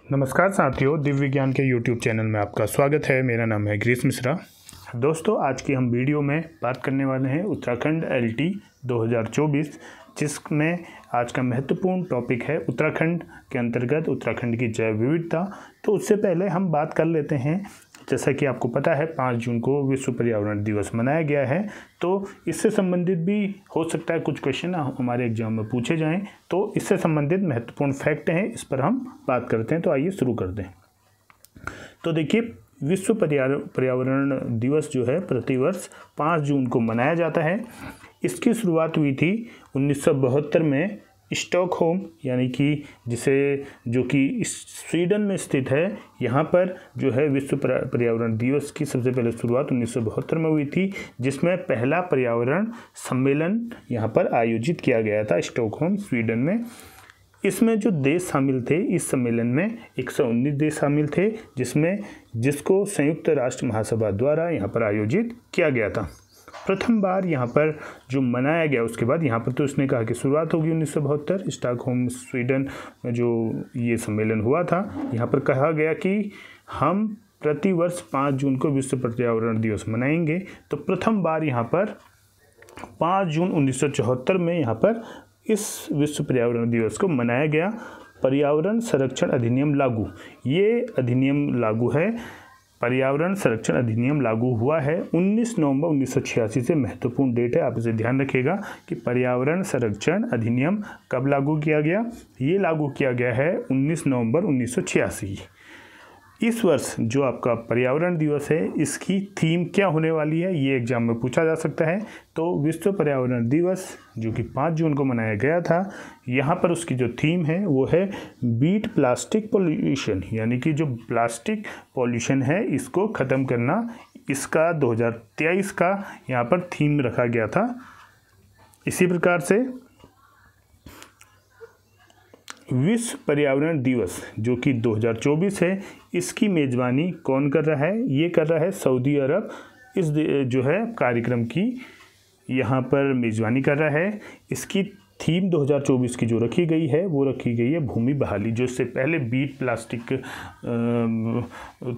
नमस्कार साथियों, दिव्य विज्ञान के YouTube चैनल में आपका स्वागत है। मेरा नाम है ग्रीस मिश्रा। दोस्तों, आज की हम वीडियो में बात करने वाले हैं उत्तराखंड LT 2024, जिसमें आज का महत्वपूर्ण टॉपिक है उत्तराखंड के अंतर्गत उत्तराखंड की जैव विविधता। तो उससे पहले हम बात कर लेते हैं, जैसा कि आपको पता है 5 जून को विश्व पर्यावरण दिवस मनाया गया है। तो इससे संबंधित भी हो सकता है कुछ क्वेश्चन हमारे एग्जाम में पूछे जाएं, तो इससे संबंधित महत्वपूर्ण फैक्ट हैं, इस पर हम बात करते हैं। तो आइए शुरू करते हैं। तो देखिए, विश्व पर्यावरण दिवस जो है प्रतिवर्ष 5 जून को मनाया जाता है। इसकी शुरुआत हुई थी 1972 में स्टॉकहोम, यानी कि जो कि स्वीडन में स्थित है, यहाँ पर जो है विश्व पर्यावरण दिवस की सबसे पहले शुरुआत 1972 में हुई थी, जिसमें पहला पर्यावरण सम्मेलन यहाँ पर आयोजित किया गया था स्टॉकहोम, स्वीडन में। इसमें जो देश शामिल थे, इस सम्मेलन में 119 देश शामिल थे, जिसको संयुक्त राष्ट्र महासभा द्वारा यहाँ पर आयोजित किया गया था। प्रथम बार यहाँ पर जो मनाया गया, उसके बाद यहाँ पर तो उसने कहा कि शुरुआत होगी 1972 स्टॉकहोम, स्वीडन में जो ये सम्मेलन हुआ था। यहाँ पर कहा गया कि हम प्रतिवर्ष 5 जून को विश्व पर्यावरण दिवस मनाएंगे। तो प्रथम बार यहाँ पर 5 जून 1974 में यहाँ पर इस विश्व पर्यावरण दिवस को मनाया गया। पर्यावरण संरक्षण अधिनियम लागू, ये अधिनियम लागू है। पर्यावरण संरक्षण अधिनियम लागू हुआ है 19 नवंबर 1986 से। महत्वपूर्ण डेट है, आप इसे ध्यान रखिएगा कि पर्यावरण संरक्षण अधिनियम कब लागू किया गया। ये लागू किया गया है 19 नवंबर 1986। इस वर्ष जो आपका पर्यावरण दिवस है, इसकी थीम क्या होने वाली है, ये एग्जाम में पूछा जा सकता है। तो विश्व पर्यावरण दिवस जो कि 5 जून को मनाया गया था, यहाँ पर उसकी जो थीम है वो है बीट प्लास्टिक पॉल्यूशन, यानी कि जो प्लास्टिक पॉल्यूशन है इसको ख़त्म करना। इसका 2023 का यहाँ पर थीम रखा गया था। इसी प्रकार से विश्व पर्यावरण दिवस जो कि 2024 है, इसकी मेज़बानी कौन कर रहा है? ये कर रहा है सऊदी अरब। इस जो है कार्यक्रम की यहाँ पर मेज़बानी कर रहा है। इसकी थीम 2024 की जो रखी गई है, वो रखी गई है भूमि बहाली। जो इससे पहले बीट प्लास्टिक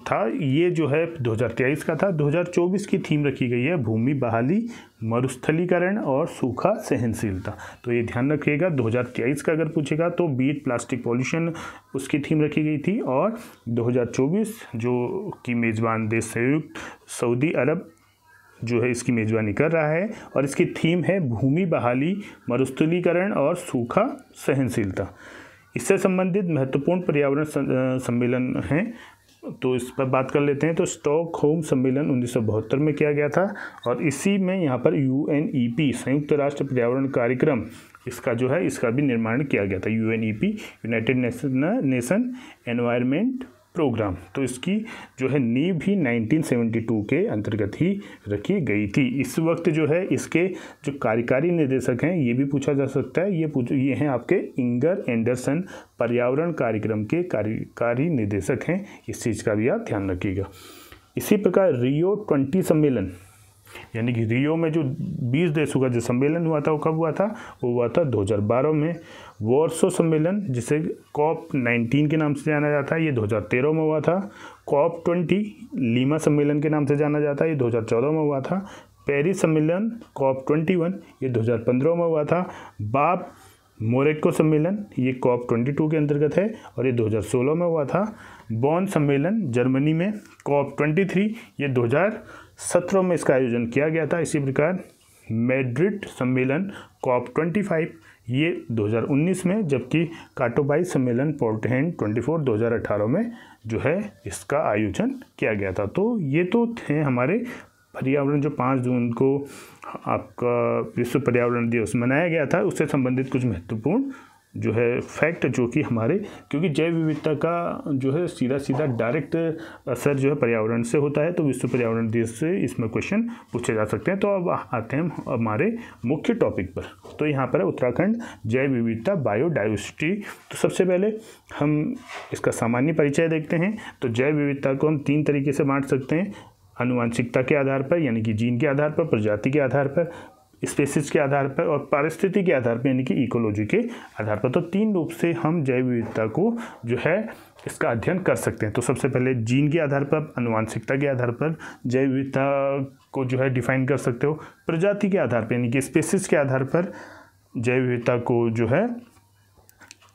था, ये जो है 2023 का था। 2024 की थीम रखी गई है भूमि बहाली, मरुस्थलीकरण और सूखा सहनशीलता। तो ये ध्यान रखिएगा, 2023 का अगर पूछेगा तो बीट प्लास्टिक पॉल्यूशन उसकी थीम रखी गई थी, और 2024 जो कि मेज़बान देश संयुक्त सऊदी अरब जो है इसकी मेज़बानी कर रहा है, और इसकी थीम है भूमि बहाली, मरुस्थलीकरण और सूखा सहनशीलता। इससे संबंधित महत्वपूर्ण पर्यावरण सम्मेलन हैं, तो इस पर बात कर लेते हैं। तो स्टॉकहोम सम्मेलन 1972 में किया गया था, और इसी में यहाँ पर UNEP संयुक्त राष्ट्र पर्यावरण कार्यक्रम, इसका जो है इसका भी निर्माण किया गया था। UNEP United Nation Environment Programme. तो इसकी जो है नींव भी 1972 के अंतर्गत ही रखी गई थी। इस वक्त जो है इसके जो कार्यकारी निदेशक हैं, ये भी पूछा जा सकता है। ये हैं आपके इंगर एंडरसन, पर्यावरण कार्यक्रम के कार्यकारी निदेशक हैं। इस चीज़ का भी आप ध्यान रखिएगा। इसी प्रकार रियो 20 सम्मेलन, यानी कि रियो में जो 20 देशों का जो सम्मेलन हुआ था, वो कब हुआ था? वो हुआ था 2012 में। वॉर्सो सम्मेलन, जिसे COP19 के नाम से जाना जाता है, ये 2013 में हुआ था। COP20 लीमा सम्मेलन के नाम से जाना जाता है, ये 2014 में हुआ था। पेरिस सम्मेलन COP21, ये 2015 में हुआ था। बाप मोरक्को सम्मेलन, ये COP22 के अंतर्गत है, और ये 2016 में हुआ था। बॉन सम्मेलन जर्मनी में COP23, ये 2017 में इसका आयोजन किया गया था। इसी प्रकार मैड्रिड सम्मेलन COP25, ये 2019 में, जबकि काटोबाई सम्मेलन पोर्टलैंड 24 2018 में जो है इसका आयोजन किया गया था। तो ये तो थे हमारे पर्यावरण, जो 5 जून को आपका विश्व पर्यावरण दिवस मनाया गया था, उससे संबंधित कुछ महत्वपूर्ण जो है फैक्ट, जो कि हमारे, क्योंकि जैव विविधता का जो है सीधा डायरेक्ट असर जो है पर्यावरण से होता है, तो विश्व पर्यावरण दिवस से इसमें क्वेश्चन पूछे जा सकते हैं। तो अब आते हैं हमारे मुख्य टॉपिक पर। तो यहाँ पर है उत्तराखंड जैव विविधता, बायोडाइवर्सिटी। तो सबसे पहले हम इसका सामान्य परिचय देखते हैं। तो जैव विविधता को हम 3 तरीके से बांट सकते हैं: आनुवंशिकता के आधार पर, यानी कि जीन के आधार पर, प्रजाति के आधार पर, स्पेसिस के आधार पर, और पारिस्थितिकी के आधार पर, यानी कि इकोलॉजी के आधार पर। तो 3 रूप से हम जैव विविधता को जो है इसका अध्ययन कर सकते हैं। तो सबसे पहले जीन के आधार पर, आनुवंशिकता के आधार पर जैव विविधता को जो है डिफाइन कर सकते हो। प्रजाति के आधार पर यानी कि स्पीसीज के आधार पर जैव विविधता को जो है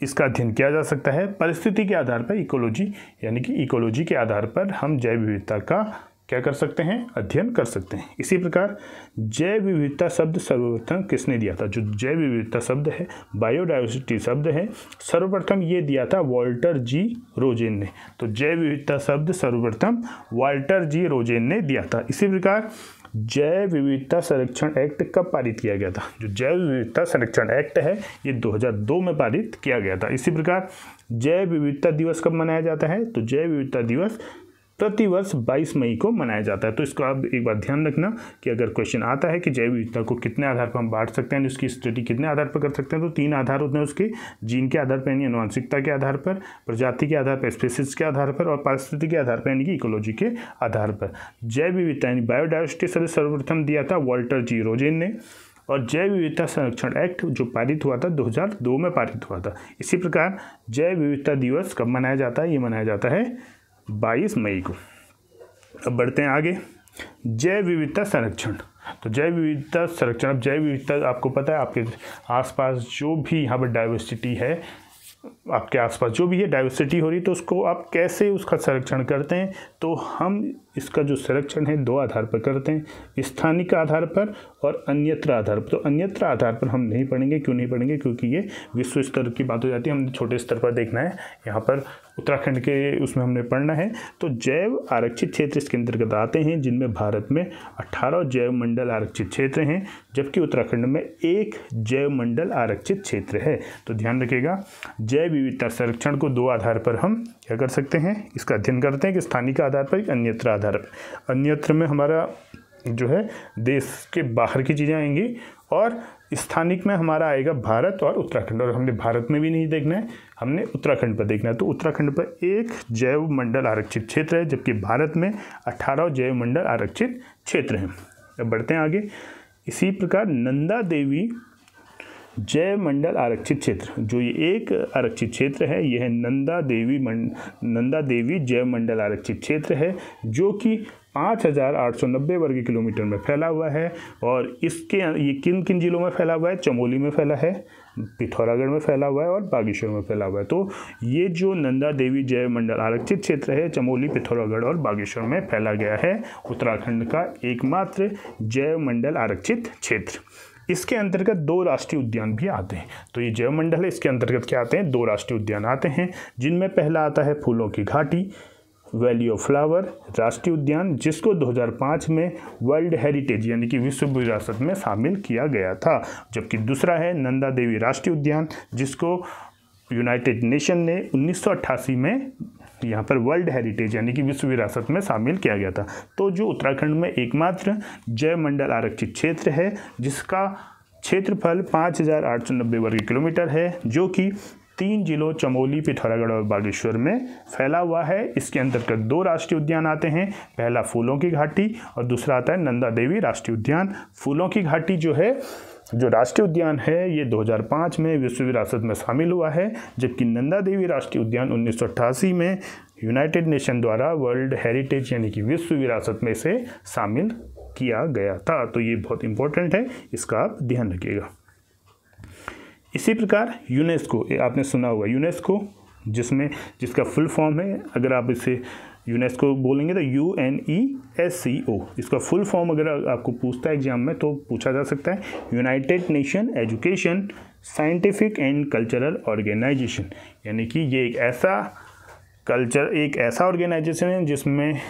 इसका अध्ययन किया जा सकता है। परिस्थिति के आधार पर इकोलॉजी यानी कि इकोलॉजी के आधार पर हम जैव विविधता का क्या कर सकते हैं, अध्ययन कर सकते हैं। इसी प्रकार जैव विविधता शब्द सर्वप्रथम किसने दिया था? जो जैव विविधता शब्द है, बायोडाइवर्सिटी शब्द है, सर्वप्रथम ये दिया था वाल्टर जी रोजेन ने। तो जैव विविधता शब्द सर्वप्रथम वाल्टर जी रोजेन ने दिया था। इसी प्रकार जैव विविधता संरक्षण एक्ट कब पारित किया गया था? जो जैव विविधता संरक्षण एक्ट है ये 2002 में पारित किया गया था। इसी प्रकार जैव विविधता दिवस कब मनाया जाता है? तो जैव विविधता दिवस प्रतिवर्ष 22 मई को मनाया जाता है। तो इसको आप एक बार ध्यान रखना कि अगर क्वेश्चन आता है कि जैव विविधता को कितने आधार पर हम बांट सकते हैं, उसकी स्टडी कितने आधार पर कर सकते हैं, तो 3 आधार होते हैं उसके, जीन के आधार पर यानी आनुवंशिकता के आधार पर, प्रजाति के आधार पर स्पीसीज के आधार पर, और पारिस्थितिकी के आधार पर यानी कि इकोलॉजी के आधार पर। जैव विविधता यानी बायोडाइवर्सिटी सर्वप्रथम दिया था वाल्टर जी रोजेन ने, और जैव विविधता संरक्षण एक्ट जो पारित हुआ था 2002 में पारित हुआ था। इसी प्रकार जैव विविधता दिवस कब मनाया जाता है? ये मनाया जाता है 22 मई को। अब बढ़ते हैं आगे, जैव विविधता संरक्षण। तो जैव विविधता संरक्षण, अब जैव विविधता आपको पता है आपके आसपास जो भी यहाँ पर डाइवर्सिटी है, आपके आसपास जो भी है डाइवर्सिटी हो रही, तो उसको आप कैसे उसका संरक्षण करते हैं? तो हम इसका जो संरक्षण है 2 आधार पर करते हैं, स्थानिक आधार पर और अन्यत्र आधार पर। तो अन्यत्र आधार पर हम नहीं पढ़ेंगे। क्यों नहीं पढ़ेंगे? क्योंकि ये विश्व स्तर की बात हो जाती है, हमने छोटे स्तर पर देखना है। यहाँ पर उत्तराखंड के उसमें हमने पढ़ना है। तो जैव आरक्षित क्षेत्र इसके अंतर्गत आते हैं, जिनमें भारत में 18 जैव मंडल आरक्षित क्षेत्र हैं, जबकि उत्तराखंड में 1 जैव मंडल आरक्षित क्षेत्र है। तो ध्यान रखिएगा, जैव विविधता संरक्षण को 2 आधार पर हम क्या कर सकते हैं, इसका अध्ययन करते हैं कि स्थानिक आधार पर, अन्यत्र आधार पर। अन्यत्र में हमारा जो है देश के बाहर की चीज़ें आएंगी, और स्थानिक में हमारा आएगा भारत और उत्तराखंड। और हमने भारत में भी नहीं देखना है, हमने उत्तराखंड पर देखना है। तो उत्तराखंड पर 1 जैव मंडल आरक्षित क्षेत्र है, जबकि भारत में 18 जैव मंडल आरक्षित क्षेत्र हैं। अब बढ़ते हैं आगे। इसी प्रकार नंदा देवी जैव मंडल आरक्षित क्षेत्र, जो ये एक आरक्षित क्षेत्र है, यह नंदा देवी जैव मंडल आरक्षित क्षेत्र है, जो कि 5890 वर्ग किलोमीटर में फैला हुआ है। और इसके ये किन किन जिलों में फैला हुआ है? चमोली में फैला है, पिथौरागढ़ में फैला हुआ है और बागेश्वर में फैला हुआ है। तो ये जो नंदा देवी जैव मंडल आरक्षित क्षेत्र है, चमोली, पिथौरागढ़ और बागेश्वर में फैला गया है, उत्तराखंड का एकमात्र जैव मंडल आरक्षित क्षेत्र। इसके अंतर्गत 2 राष्ट्रीय उद्यान भी आते हैं। तो ये जैव मंडल है, इसके अंतर्गत क्या आते हैं? 2 राष्ट्रीय उद्यान आते हैं, जिनमें पहला आता है फूलों की घाटी, वैली ऑफ फ्लावर राष्ट्रीय उद्यान, जिसको 2005 में वर्ल्ड हेरिटेज यानी कि विश्व विरासत में शामिल किया गया था। जबकि दूसरा है नंदा देवी राष्ट्रीय उद्यान, जिसको यूनाइटेड नेशन ने 1988 में यहाँ पर वर्ल्ड हेरिटेज यानी कि विश्व विरासत में शामिल किया गया था। तो जो उत्तराखंड में एकमात्र जैव मंडल आरक्षित क्षेत्र है, जिसका क्षेत्रफल 5890 वर्ग किलोमीटर है, जो कि 3 जिलों चमोली, पिथौरागढ़ और बागेश्वर में फैला हुआ है। इसके अंतर्गत 2 राष्ट्रीय उद्यान आते हैं, पहला फूलों की घाटी और दूसरा आता है नंदा देवी राष्ट्रीय उद्यान। फूलों की घाटी जो राष्ट्रीय उद्यान है, ये 2005 में विश्व विरासत में शामिल हुआ है, जबकि नंदा देवी राष्ट्रीय उद्यान 1988 में यूनाइटेड नेशन द्वारा वर्ल्ड हेरिटेज यानी कि विश्व विरासत में से शामिल किया गया था। तो ये बहुत इंपॉर्टेंट है, इसका आप ध्यान रखिएगा। इसी प्रकार यूनेस्को, आपने सुना होगा यूनेस्को, जिसका फुल फॉर्म है, अगर आप इसे यूनेस्को बोलेंगे तो UNESCO, इसका फुल फॉर्म अगर आपको पूछता है एग्जाम में तो पूछा जा सकता है United Nation education scientific and cultural organisation. यानी कि ये एक ऐसा ऑर्गेनाइजेशन है जिसमें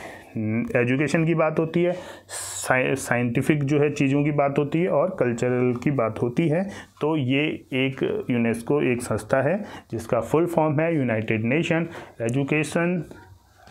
एजुकेशन की बात होती है, साइंटिफिक जो है चीज़ों की बात होती है और कल्चरल की बात होती है। तो ये एक यूनेस्को एक संस्था है जिसका फुल फॉर्म है United Nation education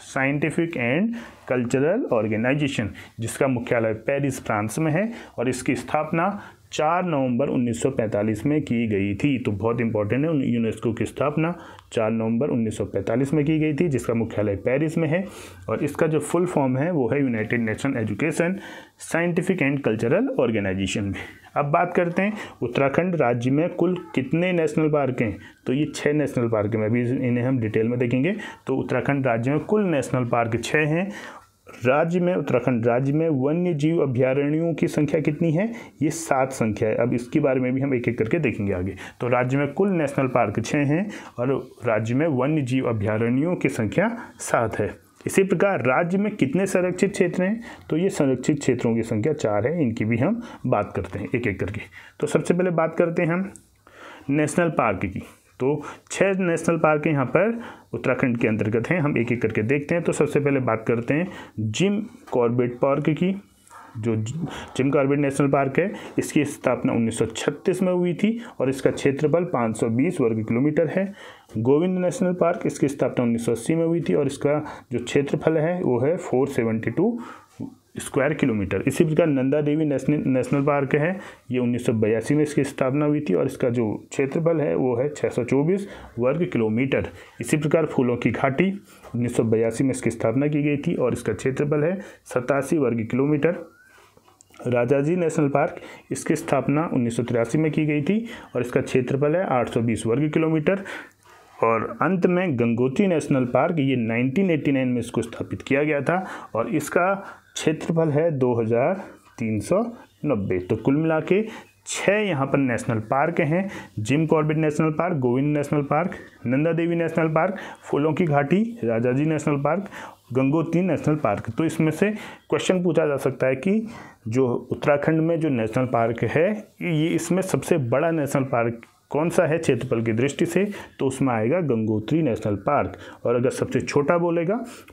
scientific and cultural organisation, जिसका मुख्यालय पेरिस फ्रांस में है और इसकी स्थापना 4 नवंबर 1945 में की गई थी। तो बहुत इंपॉर्टेंट है, यूनेस्को की स्थापना 4 नवंबर 1945 में की गई थी, जिसका मुख्यालय पेरिस में है और इसका जो फुल फॉर्म है वो है United Nation education scientific and cultural organisation में। अब बात करते हैं उत्तराखंड राज्य में कुल कितने नेशनल पार्क हैं। तो ये 6 नेशनल पार्क हैं, अभी इन्हें हम डिटेल में देखेंगे। तो उत्तराखंड राज्य में कुल नेशनल पार्क 6 हैं। उत्तराखंड राज्य में वन्य जीव अभ्यारण्यों की संख्या कितनी है, ये 7 संख्या है। अब इसके बारे में भी हम एक एक करके देखेंगे आगे। तो राज्य में कुल नेशनल पार्क 6 हैं और राज्य में वन्य जीव अभ्यारण्यों की संख्या 7 है। इसी प्रकार राज्य में कितने संरक्षित क्षेत्र हैं, तो ये संरक्षित क्षेत्रों की संख्या 4 है। इनकी भी हम बात करते हैं एक एक करके। तो सबसे पहले बात करते हैं हम नेशनल पार्क की। तो 6 नेशनल पार्क यहाँ पर उत्तराखंड के अंतर्गत हैं, हम एक एक करके देखते हैं। तो सबसे पहले बात करते हैं जिम कॉर्बेट पार्क की। जो जिम कॉर्बेट नेशनल पार्क है, इसकी स्थापना 1936 में हुई थी और इसका क्षेत्रफल 520 वर्ग किलोमीटर है। गोविंद नेशनल पार्क, इसकी स्थापना 1980 में हुई थी और इसका जो क्षेत्रफल है वो है 472 स्क्वायर किलोमीटर। इसी प्रकार नंदा देवी नेशनल पार्क है, ये 1982 में इसकी स्थापना हुई थी और इसका जो क्षेत्रफल है वो है 624 वर्ग किलोमीटर। इसी प्रकार फूलों की घाटी 1982 में इसकी स्थापना की गई थी और इसका क्षेत्रफल है 87 वर्ग किलोमीटर। राजाजी नेशनल पार्क, इसकी स्थापना 1983 में की गई थी और इसका क्षेत्रफल है 820 वर्ग किलोमीटर। और अंत में गंगोत्री नेशनल पार्क, ये 1989 में इसको स्थापित किया गया था और इसका क्षेत्रफल है 2390। तो कुल मिला के 6 यहाँ पर नेशनल पार्क हैं। Jim Corbett national park, Govind national park, Nanda Devi national park, फूलों की घाटी, Rajaji national park, Gangotri national park. तो इसमें से क्वेश्चन पूछा जा सकता है कि जो उत्तराखंड में जो नेशनल पार्क है, ये इसमें सबसे बड़ा नेशनल पार्क कौन सा है क्षेत्रफल की दृष्टि से, तो उसमें आएगा गंगोत्री नेशनल पार्क। और अगर सबसे छोटा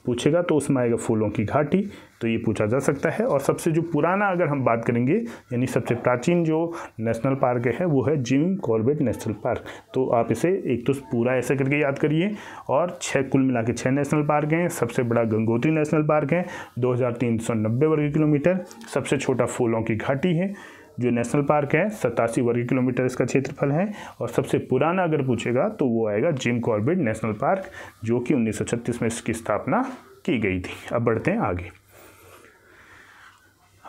पूछेगा तो उसमें आएगा फूलों की घाटी। तो ये पूछा जा सकता है। और सबसे जो पुराना अगर हम बात करेंगे, यानी सबसे प्राचीन जो नेशनल पार्क है वो है जिम कॉर्बेट नेशनल पार्क। तो आप इसे एक तो पूरा ऐसे करके याद करिए। और 6 कुल मिला के 6 नेशनल पार्क हैं। सबसे बड़ा गंगोत्री नेशनल पार्क है 2390 वर्ग किलोमीटर। सबसे छोटा फूलों की घाटी है जो नेशनल पार्क है, 87 वर्ग किलोमीटर इसका क्षेत्रफल है। और सबसे पुराना अगर पूछेगा तो वो आएगा जिम कॉर्बेट नेशनल पार्क, जो कि 1936 में इसकी स्थापना की गई थी। अब बढ़ते हैं आगे।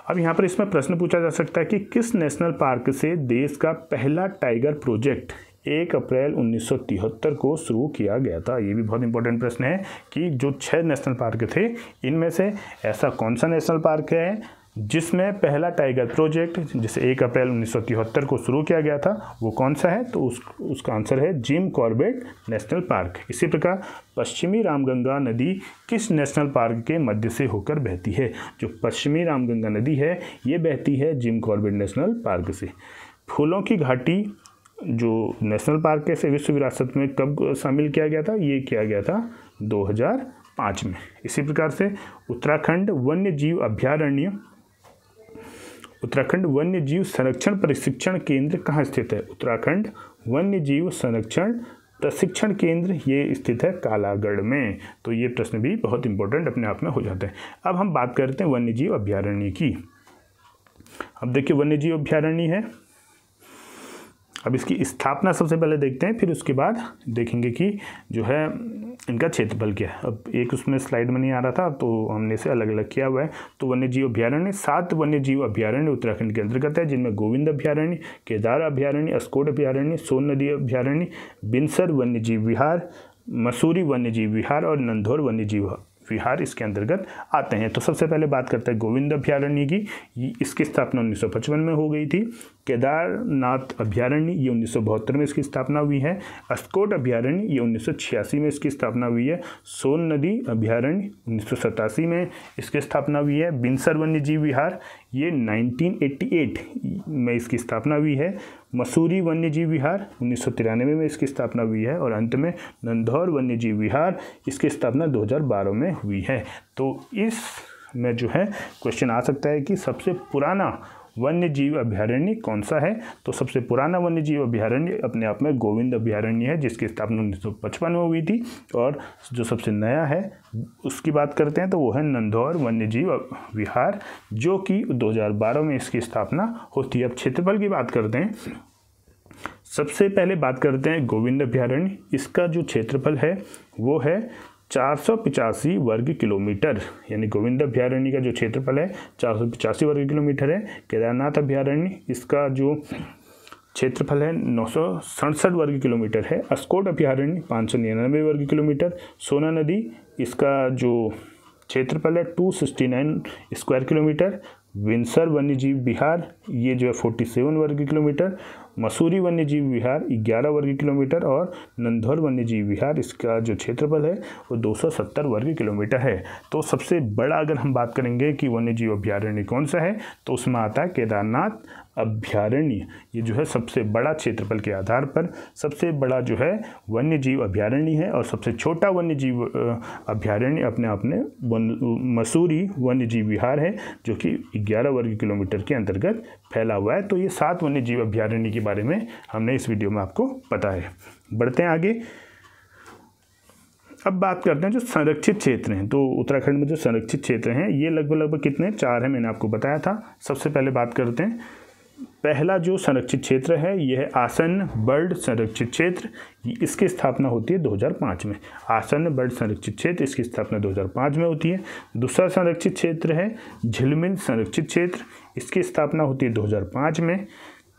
अब यहाँ पर इसमें प्रश्न पूछा जा सकता है कि किस नेशनल पार्क से देश का पहला टाइगर प्रोजेक्ट 1 अप्रैल 1973 को शुरू किया गया था। ये भी बहुत इंपॉर्टेंट प्रश्न है कि जो 6 नेशनल पार्क थे, इनमें से ऐसा कौन सा नेशनल पार्क है जिसमें पहला टाइगर प्रोजेक्ट जिसे 1 अप्रैल 1973 को शुरू किया गया था, वो कौन सा है। तो उसका आंसर है जिम कॉर्बेट नेशनल पार्क। इसी प्रकार पश्चिमी रामगंगा नदी किस नेशनल पार्क के मध्य से होकर बहती है। जो पश्चिमी रामगंगा नदी है ये बहती है जिम कॉर्बेट नेशनल पार्क से। फूलों की घाटी जो नेशनल पार्क के से विश्व विरासत में कब शामिल किया गया था, ये किया गया था 2005 में। इसी प्रकार से उत्तराखंड वन्य जीव संरक्षण प्रशिक्षण केंद्र कहाँ स्थित है। उत्तराखंड वन्य जीव संरक्षण प्रशिक्षण केंद्र ये स्थित है कालागढ़ में। तो ये प्रश्न भी बहुत इंपॉर्टेंट अपने आप में हो जाते हैं। अब हम बात करते हैं वन्य जीव अभ्यारण्य की। अब देखिए वन्य जीव अभ्यारण्य है, अब इसकी स्थापना सबसे पहले देखते हैं, फिर उसके बाद देखेंगे कि जो है इनका क्षेत्रफल क्या है। अब एक उसमें स्लाइड में नहीं आ रहा था तो हमने इसे अलग अलग किया हुआ है। तो वन्य जीव अभ्यारण्य 7 वन्य जीव अभ्यारण्य उत्तराखंड के अंतर्गत है, जिनमें गोविंद अभ्यारण्य, केदार अभ्यारण्य, अस्कोट अभ्यारण्य, सोन नदी अभ्यारण्य, बिनसर वन्य जीव विहार, मसूरी वन्य जीव विहार और नंधौर वन्य जीव विहार इसके अंतर्गत आते हैं। तो सबसे पहले बात करते हैं गोविंद अभ्यारण्य की। इसकी स्थापना 1955 में हो गई थी। केदारनाथ अभ्यारण्य ये 1972 में इसकी स्थापना हुई है। अस्कोट अभ्यारण्य ये 1986 में इसकी स्थापना हुई है। सोन नदी अभ्यारण्य 1987 में इसकी स्थापना हुई है। बिनसर वन्य जीव विहार ये 1988 में इसकी स्थापना हुई है। मसूरी वन्य जीव विहार 1993 में इसकी स्थापना हुई है। और अंत में नंधौर वन्य जीव विहार इसकी स्थापना 2012 में हुई है। तो इस में जो है क्वेश्चन आ सकता है कि सबसे पुराना वन्य जीव अभ्यारण्य कौन सा है। तो सबसे पुराना वन्य जीव अभ्यारण्य अपने आप में गोविंद अभ्यारण्य है, जिसकी स्थापना 1955 में हुई थी। और जो सबसे नया है उसकी बात करते हैं तो वो है नंधौर वन्य जीव विहार, जो कि 2012 में इसकी स्थापना होती है। अब क्षेत्रफल की बात करते हैं। सबसे पहले बात करते हैं गोविंद अभ्यारण्य। इसका जो क्षेत्रफल है वो है 485 वर्ग किलोमीटर, यानी गोविंद अभ्यारण्य का जो क्षेत्रफल है 485 वर्ग किलोमीटर है। केदारनाथ अभ्यारण्य, इसका जो क्षेत्रफल है 967 वर्ग किलोमीटर है। अस्कोट अभ्यारण्य 599 वर्ग किलोमीटर। सोना नदी, इसका जो क्षेत्रफल है 269 स्क्वायर किलोमीटर। विंसर वन्यजीव विहार, ये जो है 47 वर्ग किलोमीटर। मसूरी वन्यजीव विहार 11 वर्ग किलोमीटर और नंधौर वन्यजीव विहार, इसका जो क्षेत्रफल है वो 270 वर्ग किलोमीटर है। तो सबसे बड़ा अगर हम बात करेंगे कि वन्यजीव अभ्यारण्य कौन सा है, तो उसमें आता है केदारनाथ अभ्यारण्य। ये जो है सबसे बड़ा क्षेत्रफल के आधार पर सबसे बड़ा जो है वन्यजीव अभ्यारण्य है, और सबसे छोटा वन्यजीव अभ्यारण्य अपने आप में मसूरी वन्यजीव विहार है, जो कि 11 वर्ग किलोमीटर के अंतर्गत फैला हुआ है। तो ये 7 वन्यजीव अभ्यारण्य के बारे में हमने इस वीडियो में आपको बताया। बढ़ते हैं आगे। अब बात करते हैं जो संरक्षित क्षेत्र हैं। तो उत्तराखंड में जो संरक्षित क्षेत्र हैं ये लगभग कितने, 4 हैं, मैंने आपको बताया था। सबसे पहले बात करते हैं, पहला जो संरक्षित क्षेत्र है यह है आसन बर्ड संरक्षित क्षेत्र। इसकी स्थापना होती है 2005 में। आसन बर्ड संरक्षित क्षेत्र, इसकी स्थापना 2005 में होती है। दूसरा संरक्षित क्षेत्र है झिलमिल संरक्षित क्षेत्र, इसकी स्थापना होती है 2005 में।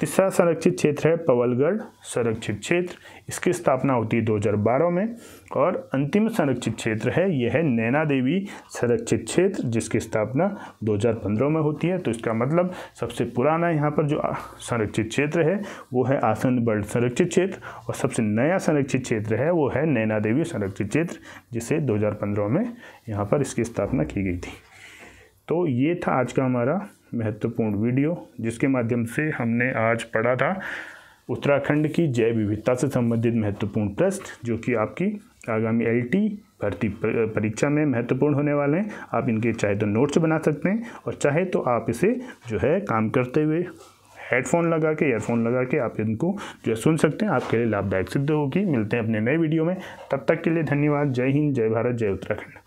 तीसरा संरक्षित क्षेत्र है पवलगढ़ संरक्षित क्षेत्र, इसकी स्थापना होती है 2012 में। और अंतिम संरक्षित क्षेत्र है यह है नैना देवी संरक्षित क्षेत्र, जिसकी स्थापना 2015 में होती है। तो इसका मतलब सबसे पुराना यहाँ पर जो संरक्षित क्षेत्र है वो है आसन बर्ड संरक्षित क्षेत्र, और सबसे नया संरक्षित क्षेत्र है वो है नैना देवी संरक्षित क्षेत्र, जिसे 2015 में यहाँ पर इसकी स्थापना की गई थी। तो ये था आज का हमारा महत्वपूर्ण वीडियो, जिसके माध्यम से हमने आज पढ़ा था उत्तराखंड की जैव विविधता से संबंधित महत्वपूर्ण प्रश्न, जो कि आपकी आगामी LT भर्ती परीक्षा में महत्वपूर्ण होने वाले हैं। आप इनके चाहे तो नोट्स बना सकते हैं, और चाहे तो आप इसे जो है काम करते हुए हेडफोन लगा के, ईयरफोन लगा के आप इनको जो है सुन सकते हैं। आपके लिए लाभदायक सिद्ध होगी। मिलते हैं अपने नए वीडियो में, तब तक के लिए धन्यवाद। जय हिंद, जय भारत, जय उत्तराखंड।